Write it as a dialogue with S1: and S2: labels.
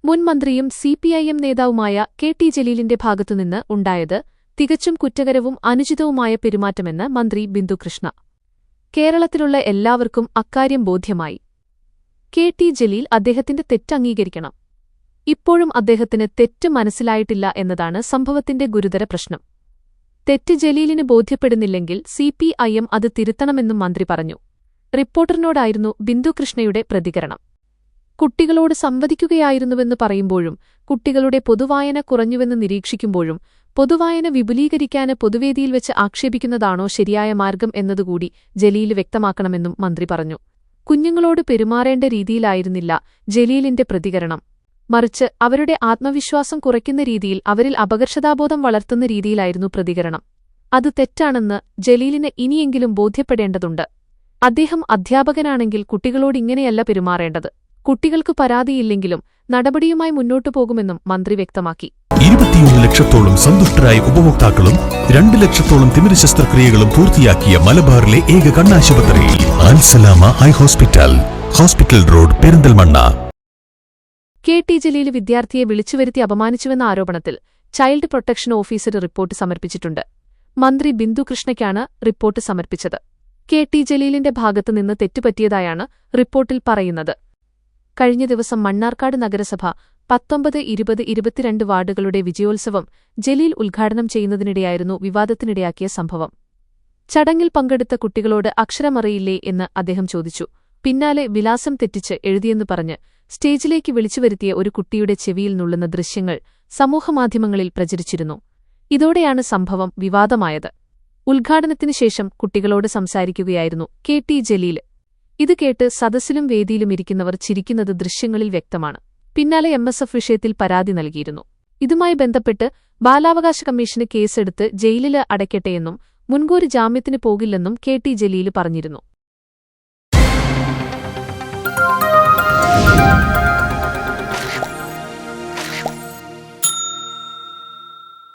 S1: മുൻ മന്ത്രിയും സിപിഐഎം നേതാവുമായ കെ.ടി. ജലീലിന്റെ ഭാഗത്തുനിന്ന് ഉണ്ടായത് തികച്ചും കുറ്റകരവും അനുചിതവുമായ പെരുമാറ്റമെന്ന് മന്ത്രി ബിന്ദു കൃഷ്ണ. കേരളത്തിലുള്ള എല്ലാവർക്കും അക്കാര്യം ബോധ്യമായി. കെ.ടി. ജലീൽ അദ്ദേഹത്തിന്റെ തെറ്റ് അംഗീകരിക്കണം. ഇപ്പോഴും അദ്ദേഹത്തിന് തെറ്റ് മനസ്സിലായിട്ടില്ല എന്നതാണ് സംഭവത്തിന്റെ ഗുരുതര പ്രശ്നം. തെറ്റ് ജലീലിന് ബോധ്യപ്പെടുന്നില്ലെങ്കിൽ സിപിഐഎം അത് തിരുത്തണമെന്നും മന്ത്രി പറഞ്ഞു. റിപ്പോർട്ടറിനോടായിരുന്നു ബിന്ദു കൃഷ്ണയുടെ പ്രതികരണം. കുട്ടികളോട് സംവദിക്കുകയായിരുന്നുവെന്ന് പറയുമ്പോഴും കുട്ടികളുടെ പൊതുവായന കുറഞ്ഞുവെന്ന് നിരീക്ഷിക്കുമ്പോഴും പൊതുവായന വിപുലീകരിക്കാന് പൊതുവേദിയിൽ വെച്ച് ആക്ഷേപിക്കുന്നതാണോ ശരിയായ മാർഗം എന്നതുകൂടി ജലീല് വ്യക്തമാക്കണമെന്നും മന്ത്രി പറഞ്ഞു. കുഞ്ഞുങ്ങളോട് പെരുമാറേണ്ട രീതിയിലായിരുന്നില്ല ജലീലിന്റെ പ്രതികരണം. മറിച്ച് അവരുടെ ആത്മവിശ്വാസം കുറയ്ക്കുന്ന രീതിയിൽ അവരിൽ അപകർഷതാബോധം വളർത്തുന്ന രീതിയിലായിരുന്നു പ്രതികരണം. അത് തെറ്റാണെന്ന് ജലീലിന് ഇനിയെങ്കിലും ബോധ്യപ്പെടേണ്ടതുണ്ട്. അദ്ദേഹം അധ്യാപകനാണെങ്കിൽ കുട്ടികളോടിങ്ങനെയല്ല പെരുമാറേണ്ടത്. കുട്ടികൾക്ക് പരാതിയില്ലെങ്കിലും നടപടിയുമായി മുന്നോട്ടു പോകുമെന്നും മന്ത്രി വ്യക്തമാക്കി.
S2: 21 ലക്ഷത്തോളം സന്തുഷ്ടരായ ഉപഭോക്താക്കളും 2 ലക്ഷത്തോളം തിമിര ശസ്ത്രക്രിയകളും പൂർത്തിയാക്കിയ മലബാറിലെ ഏക കണ്ണാശുപത്രി Al Salama eye hospital, hospital road, Perinthalmanna.
S1: K T. Jaleel വിദ്യാർത്ഥിയെ വിളിച്ചുവരുത്തി അപമാനിച്ചുവെന്ന ആരോപണത്തിൽ ചൈൽഡ് പ്രൊട്ടക്ഷൻ ഓഫീസർ റിപ്പോർട്ട് സമർപ്പിച്ചിട്ടുണ്ട്. മന്ത്രി ബിന്ദു കൃഷ്ണയ്ക്കാണ് റിപ്പോർട്ട് സമർപ്പിച്ചത്. കെ.ടി. ജലീലിന്റെ ഭാഗത്തുനിന്ന് തെറ്റുപറ്റിയതായാണ് റിപ്പോർട്ടിൽ പറയുന്നത്. കഴിഞ്ഞ ദിവസം മണ്ണാർക്കാട് നഗരസഭ 19, 20, 22 വാർഡുകളുടെ വിജയോത്സവം ജലീൽ ഉദ്ഘാടനം ചെയ്യുന്നതിനിടെയായിരുന്നു വിവാദത്തിനിടയാക്കിയ സംഭവം. ചടങ്ങിൽ പങ്കെടുത്ത കുട്ടികളോട് അക്ഷരമറിയില്ലേ എന്ന് അദ്ദേഹം ചോദിച്ചു. പിന്നാലെ വിലാസം തെറ്റിച്ച് എഴുതിയെന്ന് പറഞ്ഞ് സ്റ്റേജിലേക്ക് വിളിച്ചുവരുത്തിയ ഒരു കുട്ടിയുടെ ചെവിയിൽ നുള്ളുന്ന ദൃശ്യങ്ങൾ സമൂഹമാധ്യമങ്ങളിൽ പ്രചരിച്ചിരുന്നു. ഇതോടെയാണ് സംഭവം വിവാദമായത്. ഉദ്ഘാടനത്തിനു ശേഷം കുട്ടികളോട് സംസാരിക്കുകയായിരുന്നു കെ.ടി. ജലീൽ. ഇത് കേട്ട് സദസ്സിലും വേദിയിലും ഇരിക്കുന്നവർ ചിരിക്കുന്നത് ദൃശ്യങ്ങളിൽ വ്യക്തമാണ്. പിന്നാലെ എംഎസ്എഫ് വിഷയത്തിൽ പരാതി നൽകിയിരുന്നു. ഇതുമായി ബന്ധപ്പെട്ട് ബാലാവകാശ കമ്മീഷന് കേസെടുത്ത് ജയിലില് അടയ്ക്കട്ടെയെന്നും മുൻകൂർ ജാമ്യത്തിന് പോകില്ലെന്നും കെ.ടി. ജലീൽ പറഞ്ഞിരുന്നു.